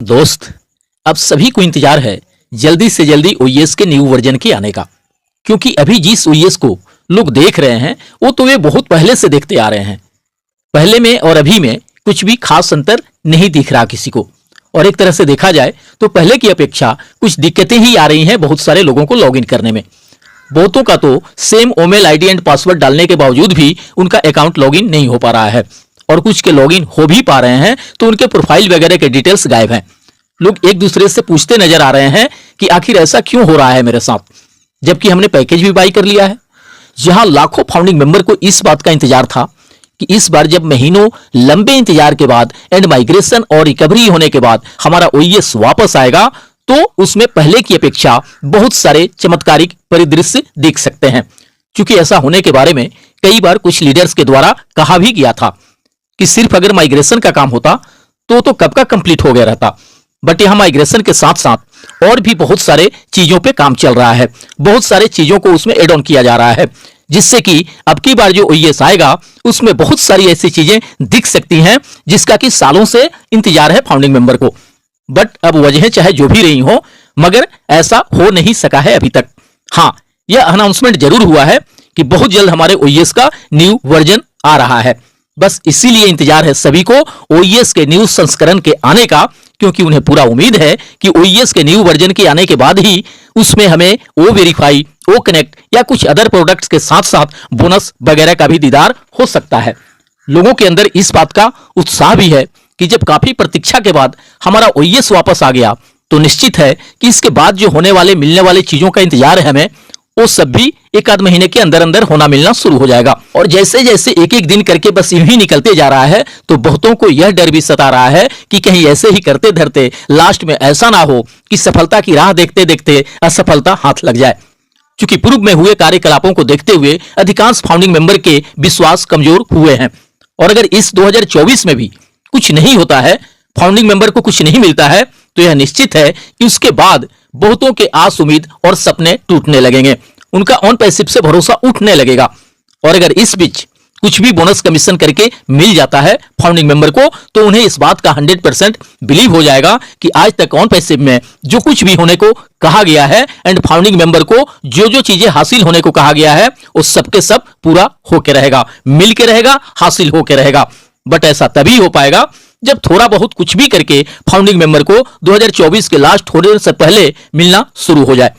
दोस्त, अब सभी को इंतजार है जल्दी से जल्दी ओएस के न्यू वर्जन के आने का, क्योंकि अभी जिस ओएस को लोग देख रहे हैं वो तो वे बहुत पहले से देखते आ रहे हैं। पहले में और अभी में कुछ भी खास अंतर नहीं दिख रहा किसी को, और एक तरह से देखा जाए तो पहले की अपेक्षा कुछ दिक्कतें ही आ रही हैं बहुत सारे लोगों को लॉगिन करने में। बहुतों का तो same email ID and password डालने के बावजूद भी उनका अकाउंट लॉगिन नहीं हो पा रहा है, और कुछ के लॉगिन हो भी पा रहे हैं तो उनके प्रोफाइल वगैरह के डिटेल्स गायब हैं। लोग एक दूसरे से पूछते नजर आ रहे हैं कि आखिर ऐसा क्यों हो रहा है मेरे साथ, जबकि हमने पैकेज भी बाई कर लिया है। जहां लाखों फाउंडिंग मेंबर को इस बात का इंतजार था कि इस बार जब महीनों लंबे इंतजार के बाद एंड माइग्रेशन और रिकवरी होने के बाद हमारा ओएस वापस आएगा, तो उसमें पहले की अपेक्षा बहुत सारे चमत्कारिक परिदृश्य देख सकते हैं। क्योंकि ऐसा होने के बारे में कई बार कुछ लीडर्स के द्वारा कहा भी गया था कि सिर्फ अगर माइग्रेशन का काम होता तो कब का कंप्लीट हो गया रहता, बट यहां माइग्रेशन के साथ साथ और भी बहुत सारे चीजों पे काम चल रहा है, बहुत सारे चीजों को उसमें एड ऑन किया जा रहा है, जिससे कि अब की बार जो ओएस आएगा उसमें बहुत सारी ऐसी चीजें दिख सकती हैं जिसका कि सालों से इंतजार है फाउंडिंग मेंबर को। बट अब वजह चाहे जो भी रही हो, मगर ऐसा हो नहीं सका है अभी तक। हाँ, यह अनाउंसमेंट जरूर हुआ है कि बहुत जल्द हमारे ओएस का न्यू वर्जन आ रहा है। बस इसीलिए इंतजार है सभी को ओएस के न्यू संस्करण के आने का, क्योंकि उन्हें पूरा उम्मीद है कि ओएस के न्यू वर्जन के आने के बाद ही उसमें हमें ओ वेरीफाई, ओ कनेक्ट या कुछ अदर प्रोडक्ट्स के साथ साथ बोनस वगैरह का भी दीदार हो सकता है। लोगों के अंदर इस बात का उत्साह भी है कि जब काफी प्रतीक्षा के बाद हमारा ओएस वापस आ गया तो निश्चित है कि इसके बाद जो होने वाले मिलने वाले चीजों का इंतजार है हमें, वो सब भी एक आध महीने के अंदर अंदर होना मिलना शुरू हो जाएगा। और जैसे जैसे एक एक दिन करके बस यूं ही निकलते जा रहा है तो बहुतों को यह डर भी सता रहा है कि कहीं ऐसे ही करते धरते लास्ट में ऐसा ना हो कि सफलता की राह देखते देखते असफलता हाथ लग जाए। क्योंकि पूर्व में हुए कार्यकलापों को देखते हुए अधिकांश फाउंडिंग मेंबर के विश्वास कमजोर हुए हैं, और अगर इस 2024 में भी कुछ नहीं होता है, फाउंडिंग मेंबर को कुछ नहीं मिलता है, तो यह निश्चित है कि उसके बाद बहुतों के आस उम्मीद और सपने टूटने लगेंगे, उनका ऑन पैसिव से भरोसा उठने लगेगा। और अगर इस बीच कुछ भी बोनस कमीशन करके मिल जाता है फाउंडिंग मेंबर को, तो उन्हें इस बात का 100% बिलीव हो जाएगा कि आज तक ऑन पैसिव में जो कुछ भी होने को कहा गया है एंड फाउंडिंग मेंबर को जो जो चीजें हासिल होने को कहा गया है वो सबके सब पूरा होके रहेगा, मिल के रहेगा, हासिल होके रहेगा। बट ऐसा तभी हो पाएगा जब थोड़ा बहुत कुछ भी करके फाउंडिंग मेंबर को 2024 के लास्ट होने से पहले मिलना शुरू हो जाए।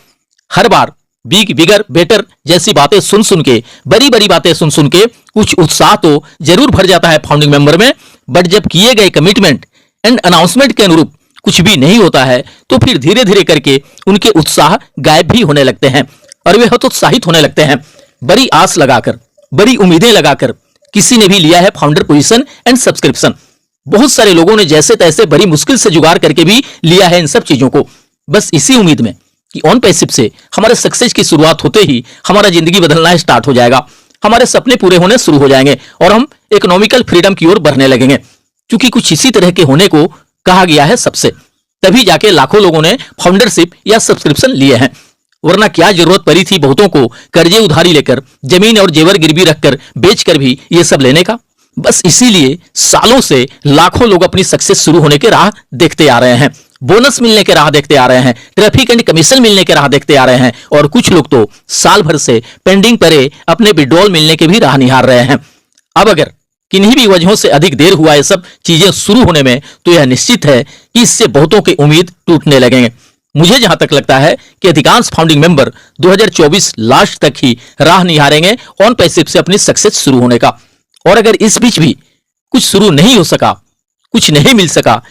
हर बार बिग बिगर बेटर जैसी बातें सुन सुन के, बड़ी बड़ी बातें सुन सुन के कुछ उत्साह तो जरूर भर जाता है फाउंडिंग मेंबर में, बट जब किए गए कमिटमेंट एंड अनाउंसमेंट के अनुरूप कुछ भी नहीं होता है तो फिर धीरे धीरे करके उनके उत्साह गायब भी होने लगते हैं और वे हतोत्साहित होने लगते हैं। बड़ी आस लगाकर, बड़ी उम्मीदें लगाकर किसी ने भी लिया है फाउंडर पोजीशन एंड सब्सक्रिप्शन। बहुत सारे लोगों ने जैसे तैसे बड़ी मुश्किल से जुगाड़ करके भी लिया है इन सब चीजों को, बस इसी उम्मीद में कि ऑन पैसिव से हमारे सक्सेस की शुरुआत होते ही हमारा जिंदगी बदलना स्टार्ट हो जाएगा, हमारे सपने पूरे होने शुरू हो जाएंगे और हम इकोनॉमिकल फ्रीडम की ओर बढ़ने लगेंगे। क्योंकि कुछ इसी तरह के होने को कहा गया है सबसे, तभी जाके लाखों लोगों ने फाउंडरशिप या सब्सक्रिप्शन लिए हैं, वरना क्या जरूरत पड़ी थी बहुतों को कर्जे उधारी लेकर, जमीन और जेवर गिरवी रखकर, बेचकर भी ये सब लेने का। बस इसीलिए सालों से लाखों लोग अपनी सक्सेस शुरू होने के राह देखते आ रहे हैं, बोनस मिलने के राह देखते आ रहे हैं, ट्रैफिक एंड कमीशन मिलने के राह देखते आ रहे हैं, और कुछ लोग तो साल भर से पेंडिंग पड़े अपने विड्रॉल मिलने के भी राह निहार रहे हैं। अब अगर किन्हीं भी वजहों से अधिक देर हुआ ये सब चीजें शुरू होने में, तो यह निश्चित है कि इससे बहुतों की उम्मीद टूटने लगेंगे। मुझे जहां तक लगता है कि अधिकांश फाउंडिंग मेंबर 2024 लास्ट तक ही राह निहारेंगे ऑन पैसिव से अपनी सक्सेस शुरू होने का। और अगर इस बीच भी कुछ शुरू नहीं हो सका, कुछ नहीं मिल सका,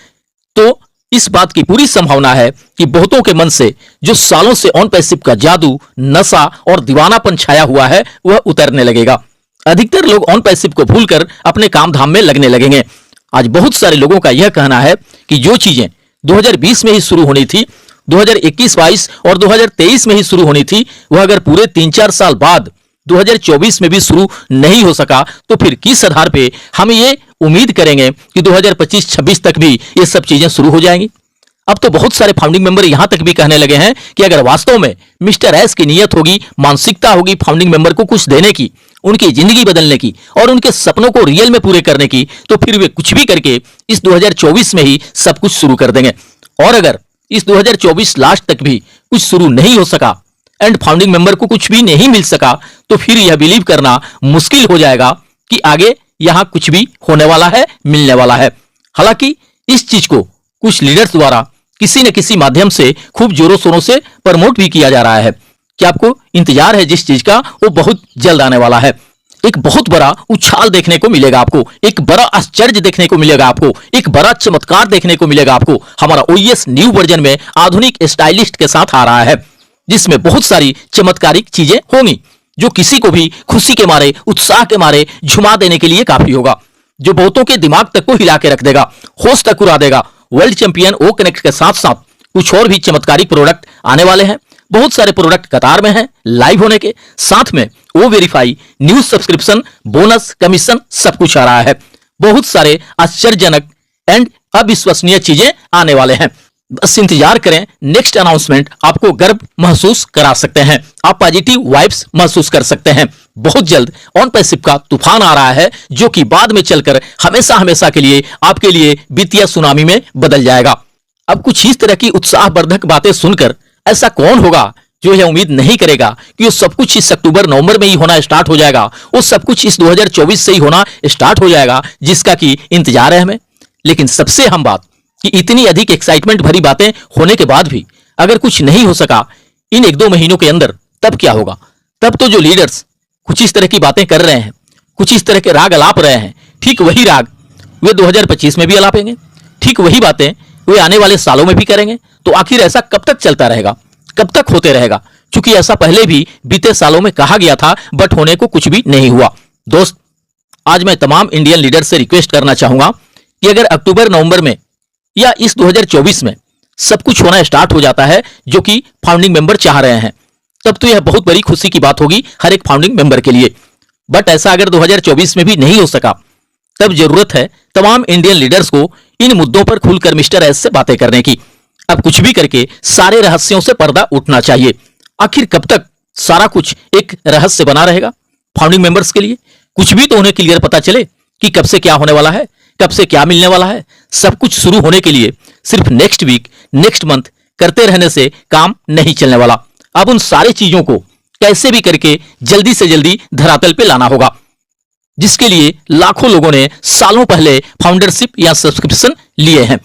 तो इस बात की पूरी संभावना है कि बहुतों के मन से जो सालों से ऑन पैसिव का जादू, नशा और दीवानापन छाया हुआ है वह उतरने लगेगा। अधिकतर लोग ऑन पैसिव को भूलकर अपने काम धाम में लगने लगेंगे। आज बहुत सारे लोगों का यह कहना है कि जो चीजें 2020 में ही शुरू होनी थी, 2021-22 और 2023 में ही शुरू होनी थी, वह अगर पूरे 3-4 साल बाद 2024 में भी शुरू नहीं हो सका, तो फिर किस आधार पे हम ये उम्मीद करेंगे कि 2025-26 तक भी ये सब चीजें शुरू हो जाएंगी। अब तो बहुत सारे फाउंडिंग मेंबर यहां तक भी कहने लगे हैं कि अगर वास्तव में मिस्टर एस की नीयत होगी, मानसिकता होगी फाउंडिंग मेंबर को कुछ देने की, उनकी जिंदगी बदलने की और उनके सपनों को रियल में पूरे करने की, तो फिर वे कुछ भी करके इस 2024 में ही सब कुछ शुरू कर देंगे। और अगर इस 2024 लास्ट तक भी कुछ शुरू नहीं हो सका एंड फाउंडिंग मेंबर को कुछ भी नहीं मिल सका, तो फिर यह बिलीव करना मुश्किल हो जाएगा कि आगे यहां कुछ भी होने वाला है, मिलने वाला है। हालांकि इस चीज को कुछ लीडर्स द्वारा किसी न किसी माध्यम से खूब जोरों शोरों से प्रमोट भी किया जा रहा है कि आपको इंतजार है जिस चीज का, वो बहुत जल्द आने वाला है। एक बहुत बड़ा उछाल देखने को मिलेगा आपको, एक बड़ा आश्चर्य देखने को मिलेगा आपको, एक बड़ा चमत्कार देखने को मिलेगा आपको। हमारा ओएस न्यू वर्जन में आधुनिक स्टाइलिस्ट के साथ आ रहा है, जिसमें बहुत सारी चमत्कारिक चीजें होंगी जो किसी को भी खुशी के मारे, उत्साह के मारे झुमा देने के लिए काफी होगा, जो बहुतों के दिमाग तक को हिला के रख देगा, होश तक उड़ा देगा। वर्ल्ड चैंपियन ओ कनेक्ट के साथ साथ कुछ और भी चमत्कारिक प्रोडक्ट आने वाले हैं। बहुत सारे प्रोडक्ट कतार में हैं लाइव होने के, साथ में ओ verify, news subscription, bonus, commission सब कुछ आ रहा है। बहुत सारे आश्चर्यजनक एंड अविश्वसनीय चीजें आने वाले हैं। बस इंतजार करें, नेक्स्ट अनाउंसमेंट आपको गर्व महसूस करा सकते हैं, आप पॉजिटिव वाइब्स महसूस कर सकते हैं। बहुत जल्द ऑन पैसिव का तूफान आ रहा है, जो कि बाद में चलकर हमेशा हमेशा के लिए आपके लिए वित्तीय सुनामी में बदल जाएगा। अब कुछ इस तरह की उत्साहवर्धक बातें सुनकर ऐसा कौन होगा जो यह उम्मीद नहीं करेगा कि वो सब कुछ इस अक्टूबर नवंबर में ही होना स्टार्ट हो जाएगा, वो सब कुछ इस 2024 से ही होना स्टार्ट हो जाएगा, जिसका कि इंतजार है हमें। लेकिन सबसे अहम बात कि इतनी अधिक एक्साइटमेंट भरी बातें होने के बाद भी अगर कुछ नहीं हो सका इन 1-2 महीनों के अंदर, तब क्या होगा? तब तो जो लीडर्स कुछ इस तरह की बातें कर रहे हैं, कुछ इस तरह के राग अलाप रहे हैं, ठीक वही राग वे 2025 में भी अलापेंगे, ठीक वही बातें वे आने वाले सालों में भी करेंगे। तो आखिर ऐसा कब तक चलता रहेगा, कब तक होते रहेगा? क्योंकि ऐसा पहले भी बीते सालों में कहा गया था, बट होने को कुछ भी नहीं हुआ। दोस्त, आज मैं तमाम इंडियन लीडर से रिक्वेस्ट करना चाहूंगा कि अगर अक्टूबर नवंबर में या इस 2024 में सब कुछ होना स्टार्ट हो जाता है जो कि फाउंडिंग मेंबर चाह रहे हैं, तब तो यह बहुत बड़ी खुशी की बात होगी हर एक फाउंडिंग मेंबर के लिए। बट ऐसा अगर 2024 में भी नहीं हो सका, तब जरूरत है तमाम इंडियन लीडर्स को इन मुद्दों पर खुलकर मिस्टर एस से बातें करने की। अब कुछ भी करके सारे रहस्यों से पर्दा उठना चाहिए। आखिर कब तक सारा कुछ एक रहस्य बना रहेगा फाउंडिंग मेंबर्स के लिए? कुछ भी तो उन्हें क्लियर पता चले कि कब से क्या होने वाला है, कब से क्या मिलने वाला है। सब कुछ शुरू होने के लिए सिर्फ नेक्स्ट वीक, नेक्स्ट मंथ करते रहने से काम नहीं चलने वाला। अब उन सारी चीजों को कैसे भी करके जल्दी से जल्दी धरातल पे लाना होगा, जिसके लिए लाखों लोगों ने सालों पहले फाउंडरशिप या सब्सक्रिप्शन लिए हैं।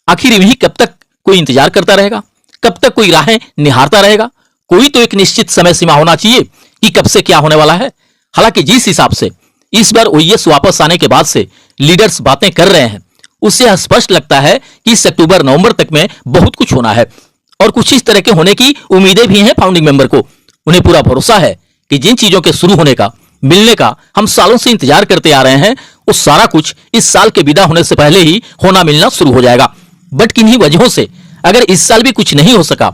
आखिर इन्हीं कब तक कोई इंतजार करता रहेगा, कब तक कोई राहें निहारता रहेगा? कोई तो एक निश्चित समय सीमा होना चाहिए कि कब से क्या होने वाला है। हालांकि जिस हिसाब से इस बार ओएस वापस आने के बाद से लीडर्स बातें कर रहे हैं, उससे स्पष्ट लगता है कि इस अक्टूबर नवंबर तक में बहुत कुछ होना है और कुछ इस तरह के होने की उम्मीदें भी हैं फाउंडिंग मेंबर को। उन्हें पूरा भरोसा है कि जिन चीजों के शुरू होने का, मिलने का हम सालों से इंतजार करते आ रहे हैं, वो सारा कुछ इस साल के विदा होने से पहले ही होना मिलना शुरू हो जाएगा। बट किन्हीं वजहों से अगर इस साल भी कुछ नहीं हो सका,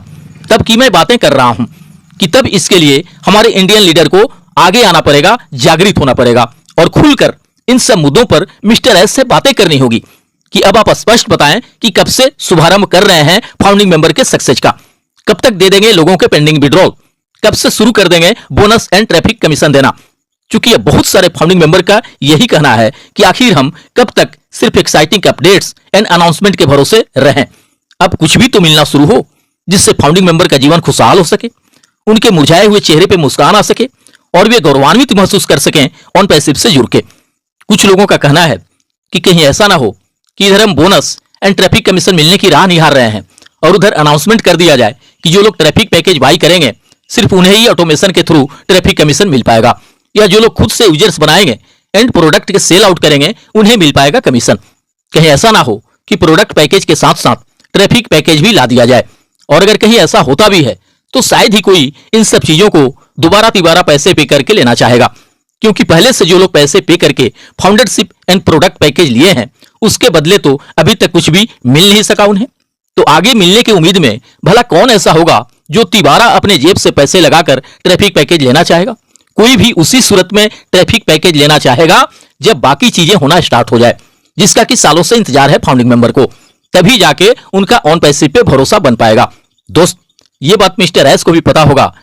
तब की मैं बातें कर रहा हूं कि तब इसके लिए हमारे इंडियन लीडर को आगे आना पड़ेगा, जागृत होना पड़ेगा और खुलकर इन सब मुद्दों पर मिस्टर एस से बातें करनी होगी कि अब आप स्पष्ट बताएं कि कब से शुभारंभ कर रहे हैं फाउंडिंग मेंबर के सक्सेस का, कब तक दे देंगे लोगों के पेंडिंग विड्रॉल, कब से शुरू कर देंगे बोनस एंड ट्रैफिक कमीशन देना। क्योंकि ये बहुत सारे फाउंडिंग मेंबर का यही कहना है कि आखिर हम कब तक सिर्फ एक्साइटिंग अपडेट्स एंड अनाउंसमेंट के भरोसे रहें। अब कुछ भी तो मिलना शुरू हो जिससे फाउंडिंग मेंबर का जीवन खुशहाल हो सके, उनके मुरझाए हुए चेहरे पे मुस्कान आ सके और वे गौरवान्वित महसूस कर सकें ऑन पैसिव से जुड़ के। कुछ लोगों का कहना है कि कहीं ऐसा ना हो कि इधर हम बोनस एंड ट्रैफिक कमीशन मिलने की राह निहार रहे हैं और उधर अनाउंसमेंट कर दिया जाए कि जो लोग ट्रैफिक पैकेज बाई करेंगे सिर्फ उन्हें ही ऑटोमेशन के थ्रू ट्रैफिक कमीशन मिल पाएगा, या जो लोग खुद से यूजर्स बनाएंगे एंड प्रोडक्ट के सेल आउट करेंगे उन्हें मिल पाएगा कमीशन। कहीं ऐसा ना हो कि प्रोडक्ट पैकेज के साथ साथ ट्रैफिक पैकेज भी ला दिया जाए, और अगर कहीं ऐसा होता भी है तो शायद ही कोई इन सब चीजों को दोबारा तिबारा पैसे पे करके लेना चाहेगा, क्योंकि पहले से जो लोग पैसे पे करके फाउंडरशिप एंड प्रोडक्ट पैकेज लिए हैं उसके बदले तो अभी तक कुछ भी मिल नहीं सका उन्हें। तो आगे मिलने की उम्मीद में भला कौन ऐसा होगा जो तिबारा अपने जेब से पैसे लगाकर ट्रैफिक पैकेज लेना चाहेगा? कोई भी उसी सूरत में ट्रैफिक पैकेज लेना चाहेगा जब बाकी चीजें होना स्टार्ट हो जाए, जिसका कि सालों से इंतजार है फाउंडिंग मेंबर को। तभी जाके उनका ऑन पैसिव पे भरोसा बन पाएगा। दोस्त, ये बात मिस्टर एस को भी पता होगा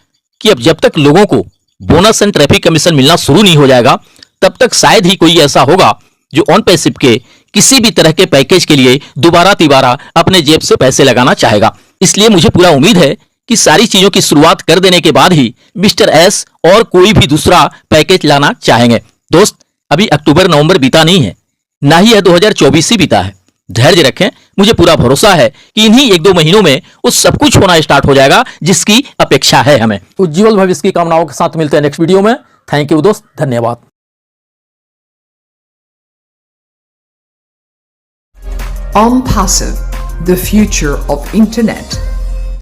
कि अब जब तक लोगों को बोनस एंड ट्रैफिक कमीशन मिलना शुरू नहीं हो जाएगा, तब तक शायद ही कोई ऐसा होगा जो ऑन पैसिव के किसी भी तरह के पैकेज के लिए दोबारा तिबारा अपने जेब से पैसे लगाना चाहेगा। इसलिए मुझे पूरा उम्मीद है कि सारी चीजों की शुरुआत कर देने के बाद ही मिस्टर एस और कोई भी दूसरा पैकेज लाना चाहेंगे। दोस्त, अभी अक्टूबर नवंबर बीता नहीं है, ना ही यह 2024 ही बीता है। धैर्य रखें, मुझे पूरा भरोसा है कि इन्हीं 1-2 महीनों में वो सब कुछ होना स्टार्ट हो जाएगा जिसकी अपेक्षा है हमें। उज्जवल भविष्य की कामनाओं के साथ मिलते हैं नेक्स्ट वीडियो में। थैंक यू दोस्त, धन्यवाद। OnPassive, the future of internet.